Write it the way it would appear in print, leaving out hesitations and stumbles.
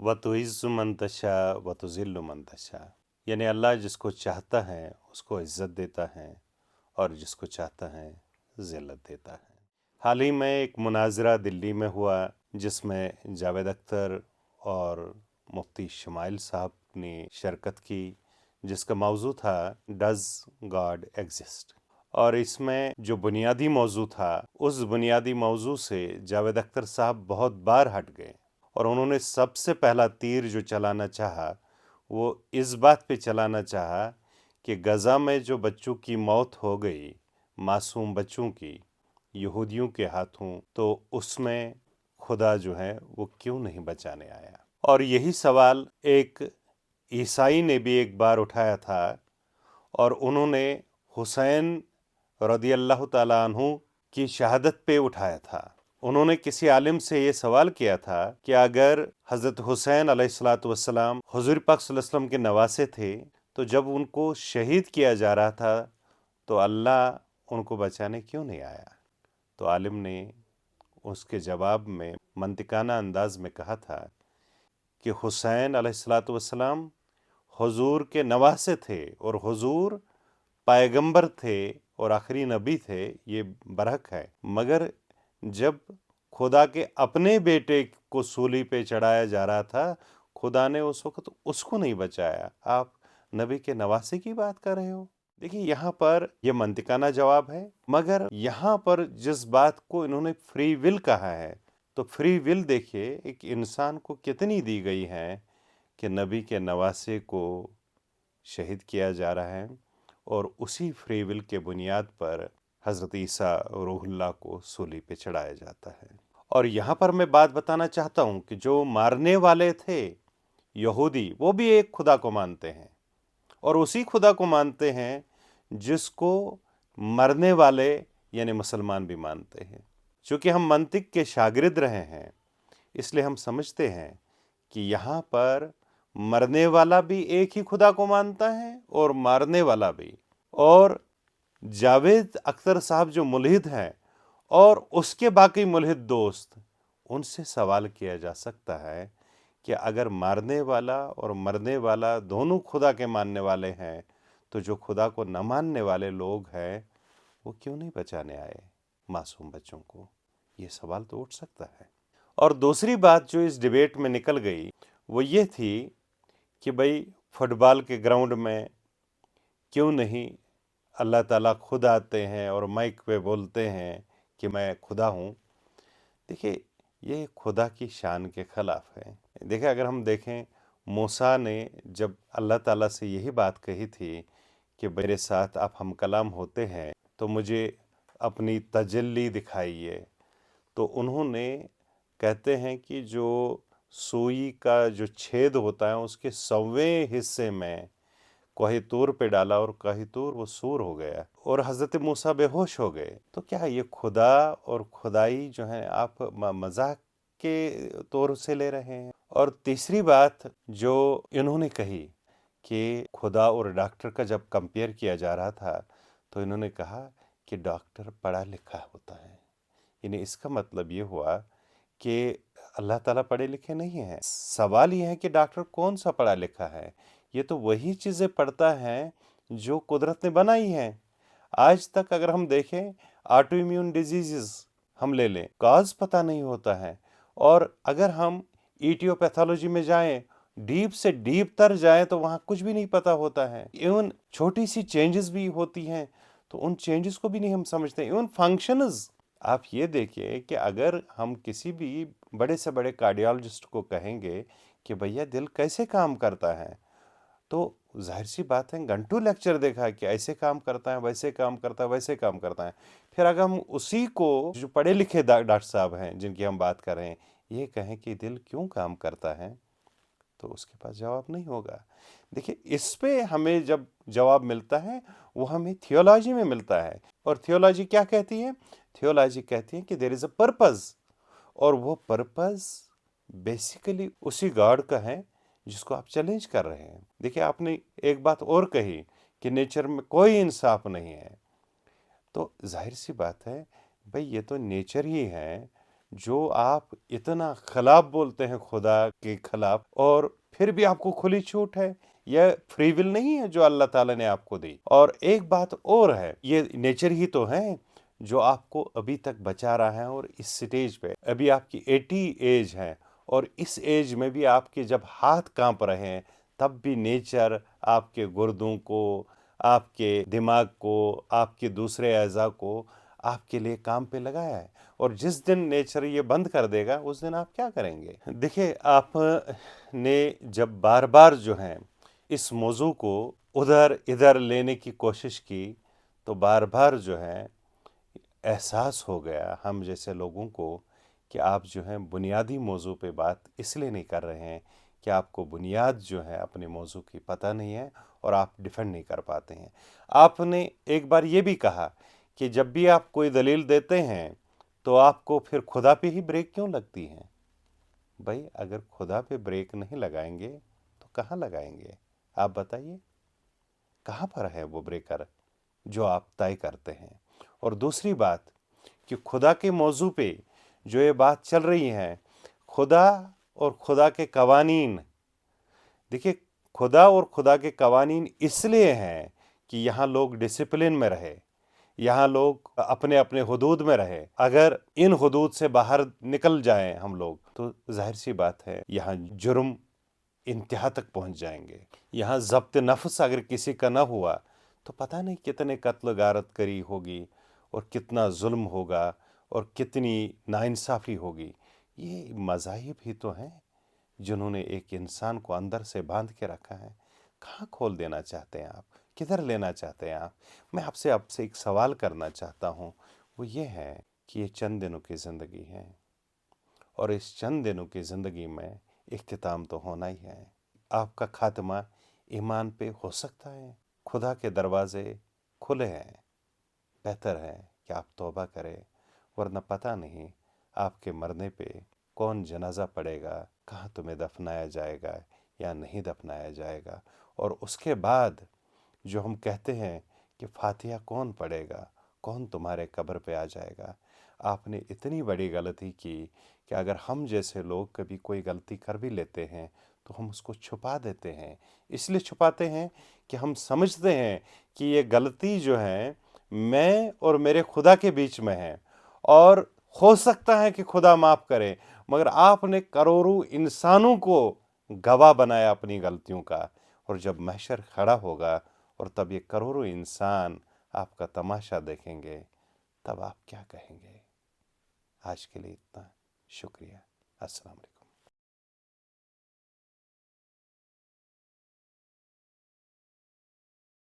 وَتُعِزُّ مَن تَشَاءُ وَتُذِلُّ مَن تَشَاءُ، یعنی اللہ جس کو چاہتا ہے اس کو عزت دیتا ہے اور جس کو چاہتا ہے ذلت دیتا ہے۔ حال ہی میں ایک مناظرہ دلی میں ہوا جس میں جاوید اختر اور مفتی شمائل صاحب نے شرکت کی، جس کا موضوع تھا ڈز گاڈ ایگزسٹ، اور اس میں جو بنیادی موضوع تھا اس بنیادی موضوع سے جاوید اختر صاحب بہت بار ہٹ گئے، اور انہوں نے سب سے پہلا تیر جو چلانا چاہا وہ اس بات پہ چلانا چاہا کہ غزہ میں جو بچوں کی موت ہو گئی، معصوم بچوں کی، یہودیوں کے ہاتھوں، تو اس میں خدا جو ہے وہ کیوں نہیں بچانے آیا۔ اور یہی سوال ایک عیسائی نے بھی ایک بار اٹھایا تھا، اور انہوں نے حسین رضی اللہ تعالیٰ عنہ کی شہادت پہ اٹھایا تھا۔ انہوں نے کسی عالم سے یہ سوال کیا تھا کہ اگر حضرت حسین علیہ السلام حضور پاک صلی اللہ علیہ وسلم کے نواسے تھے تو جب ان کو شہید کیا جا رہا تھا تو اللہ ان کو بچانے کیوں نہیں آیا؟ تو عالم نے اس کے جواب میں منطقانہ انداز میں کہا تھا کہ حسین علیہ السلام حضور کے نواسے تھے، اور حضور پیغمبر تھے اور آخری نبی تھے، یہ برحق ہے، مگر جب خدا کے اپنے بیٹے کو سولی پہ چڑھایا جا رہا تھا خدا نے اس وقت اس کو نہیں بچایا، آپ نبی کے نواسے کی بات کر رہے ہو۔ دیکھیے یہاں پر یہ منطقانہ جواب ہے، مگر یہاں پر جس بات کو انہوں نے فری ول کہا ہے، تو فری ول دیکھیے ایک انسان کو کتنی دی گئی ہے کہ نبی کے نواسے کو شہید کیا جا رہا ہے، اور اسی فری ول کے بنیاد پر حضرت عیسیٰ روح اللہ کو سولی پہ چڑھایا جاتا ہے۔ اور یہاں پر میں بات بتانا چاہتا ہوں کہ جو مارنے والے تھے یہودی، وہ بھی ایک خدا کو مانتے ہیں، اور اسی خدا کو مانتے ہیں جس کو مرنے والے یعنی مسلمان بھی مانتے ہیں۔ چونکہ ہم منطق کے شاگرد رہے ہیں اس لیے ہم سمجھتے ہیں کہ یہاں پر مرنے والا بھی ایک ہی خدا کو مانتا ہے اور مارنے والا بھی۔ اور جاوید اختر صاحب جو ملحد ہیں اور اس کے باقی ملحد دوست، ان سے سوال کیا جا سکتا ہے کہ اگر مارنے والا اور مرنے والا دونوں خدا کے ماننے والے ہیں تو جو خدا کو نہ ماننے والے لوگ ہیں وہ کیوں نہیں بچانے آئے معصوم بچوں کو؟ یہ سوال تو اٹھ سکتا ہے۔ اور دوسری بات جو اس ڈیبیٹ میں نکل گئی وہ یہ تھی کہ بھئی فٹ بال کے گراؤنڈ میں کیوں نہیں اللہ تعالیٰ خود آتے ہیں اور مائک پہ بولتے ہیں کہ میں خدا ہوں؟ دیکھیں یہ خدا کی شان کے خلاف ہے۔ دیکھیں اگر ہم دیکھیں موسیٰ نے جب اللہ تعالیٰ سے یہی بات کہی تھی کہ میرے ساتھ آپ ہم کلام ہوتے ہیں تو مجھے اپنی تجلی دکھائیے، تو انہوں نے کہتے ہیں کہ جو سوئی کا جو چھید ہوتا ہے اس کے 100ویں حصے میں کوہ طور پہ ڈالا، اور کوہ طور وہ سور ہو گیا اور حضرت موسیٰ بے ہوش ہو گئے۔ تو کیا یہ خدا اور خدائی جو ہے آپ مذاق کے طور سے لے رہے ہیں؟ اور تیسری بات جو انہوں نے کہی کہ خدا اور ڈاکٹر کا جب کمپیئر کیا جا رہا تھا تو انہوں نے کہا کہ ڈاکٹر پڑھا لکھا ہوتا ہے، یعنی اس کا مطلب یہ ہوا کہ اللہ تعالیٰ پڑھے لکھے نہیں ہیں۔ سوال یہ ہے کہ ڈاکٹر کون سا پڑھا لکھا ہے؟ یہ تو وہی چیزیں پڑھتا ہے جو قدرت نے بنائی ہیں۔ آج تک اگر ہم دیکھیں آٹو امیون ڈیزیزز ہم لے لیں، کاز پتہ نہیں ہوتا ہے، اور اگر ہم ایٹیو پیتھولوجی میں جائیں، ڈیپ سے ڈیپ تر جائیں تو وہاں کچھ بھی نہیں پتہ ہوتا ہے۔ ایون چھوٹی سی چینجز بھی ہوتی ہیں تو ان چینجز کو بھی نہیں ہم سمجھتے۔ ایون فنکشنز آپ یہ دیکھیں کہ اگر ہم کسی بھی بڑے سے بڑے کارڈیالوجسٹ کو کہیں گے کہ بھیا دل کیسے کام کرتا ہے، تو ظاہر سی بات ہے گھنٹوں لیکچر دیکھا کہ ایسے کام کرتا ہے، ویسے کام کرتا ہے، ویسے کام کرتا ہے۔ پھر اگر ہم اسی کو جو پڑھے لکھے ڈاکٹر صاحب ہیں جن کی ہم بات کر رہے ہیں یہ کہیں کہ دل کیوں کام کرتا ہے، تو اس کے پاس جواب نہیں ہوگا۔ دیکھیں اس پہ ہمیں جب جواب ملتا ہے وہ ہمیں تھیولوجی میں ملتا ہے، اور تھیولوجی کیا کہتی ہے؟ تھیولوجی کہتی ہے کہ دیر از اے پرپز، اور وہ پرپز بیسیکلی اسی گاڈ کا ہے جس کو آپ چیلنج کر رہے ہیں۔ دیکھیں آپ نے ایک بات اور کہی کہ نیچر میں کوئی انصاف نہیں ہے، تو ظاہر سی بات ہے بھئی یہ تو نیچر ہی ہے جو آپ اتنا خلاف بولتے ہیں خدا کے خلاف، اور پھر بھی آپ کو کھلی چھوٹ ہے، یہ فری ول نہیں ہے جو اللہ تعالیٰ نے آپ کو دی۔ اور ایک بات اور ہے، یہ نیچر ہی تو ہے جو آپ کو ابھی تک بچا رہا ہے، اور اس سٹیج پہ ابھی آپ کی 80 ایج ہے، اور اس ایج میں بھی آپ کے جب ہاتھ کانپ رہے ہیں، تب بھی نیچر آپ کے گردوں کو، آپ کے دماغ کو، آپ کے دوسرے اعضاء کو آپ کے لیے کام پہ لگایا ہے۔ اور جس دن نیچر یہ بند کر دے گا، اس دن آپ کیا کریں گے؟ دیکھیں، آپ نے جب بار بار جو ہے اس موضوع کو ادھر ادھر لینے کی کوشش کی، تو بار بار جو ہے احساس ہو گیا ہم جیسے لوگوں کو کہ آپ جو ہیں بنیادی موضوع پہ بات اس لیے نہیں کر رہے ہیں کہ آپ کو بنیاد جو ہے اپنے موضوع کی پتہ نہیں ہے، اور آپ ڈیفینڈ نہیں کر پاتے ہیں۔ آپ نے ایک بار یہ بھی کہا کہ جب بھی آپ کوئی دلیل دیتے ہیں تو آپ کو پھر خدا پہ ہی بریک کیوں لگتی ہیں؟ بھائی، اگر خدا پہ بریک نہیں لگائیں گے تو کہاں لگائیں گے؟ آپ بتائیے، کہاں پر ہے وہ بریکر جو آپ طے کرتے ہیں؟ اور دوسری بات کہ خدا کے موضوع پہ جو یہ بات چل رہی ہے، خدا اور خدا کے قوانین، دیکھیے، خدا اور خدا کے قوانین اس لیے ہیں کہ یہاں لوگ ڈسپلن میں رہے، یہاں لوگ اپنے اپنے حدود میں رہے۔ اگر ان حدود سے باہر نکل جائیں ہم لوگ، تو ظاہر سی بات ہے یہاں جرم انتہا تک پہنچ جائیں گے۔ یہاں ضبط نفس اگر کسی کا نہ ہوا تو پتہ نہیں کتنے قتل غارت کری ہوگی، اور کتنا ظلم ہوگا، اور کتنی ناانصافی ہوگی۔ یہ مذاہب ہی تو ہیں جنہوں نے ایک انسان کو اندر سے باندھ کے رکھا ہے۔ کہاں کھول دینا چاہتے ہیں آپ؟ کدھر لینا چاہتے ہیں آپ؟ میں آپ سے ایک سوال کرنا چاہتا ہوں، وہ یہ ہے کہ یہ چند دنوں کی زندگی ہے، اور اس چند دنوں کی زندگی میں اختتام تو ہونا ہی ہے۔ آپ کا خاتمہ ایمان پہ ہو سکتا ہے۔ خدا کے دروازے کھلے ہیں، بہتر ہے کہ آپ توبہ کریں، ورنہ پتہ نہیں آپ کے مرنے پہ کون جنازہ پڑے گا، کہاں تمہیں دفنایا جائے گا یا نہیں دفنایا جائے گا۔ اور اس کے بعد جو ہم کہتے ہیں کہ فاتحہ کون پڑھے گا، کون تمہارے قبر پہ آ جائے گا، آپ نے اتنی بڑی غلطی کی کہ اگر ہم جیسے لوگ کبھی کوئی غلطی کر بھی لیتے ہیں تو ہم اس کو چھپا دیتے ہیں۔ اس لیے چھپاتے ہیں کہ ہم سمجھتے ہیں کہ یہ غلطی جو ہے میں اور میرے خدا کے بیچ میں ہے، اور ہو سکتا ہے کہ خدا معاف کرے، مگر آپ نے کروڑوں انسانوں کو گواہ بنایا اپنی غلطیوں کا۔ اور جب محشر کھڑا ہوگا اور تب یہ کروڑوں انسان آپ کا تماشا دیکھیں گے، تب آپ کیا کہیں گے؟ آج کے لیے اتنا، شکریہ، السلام علیکم۔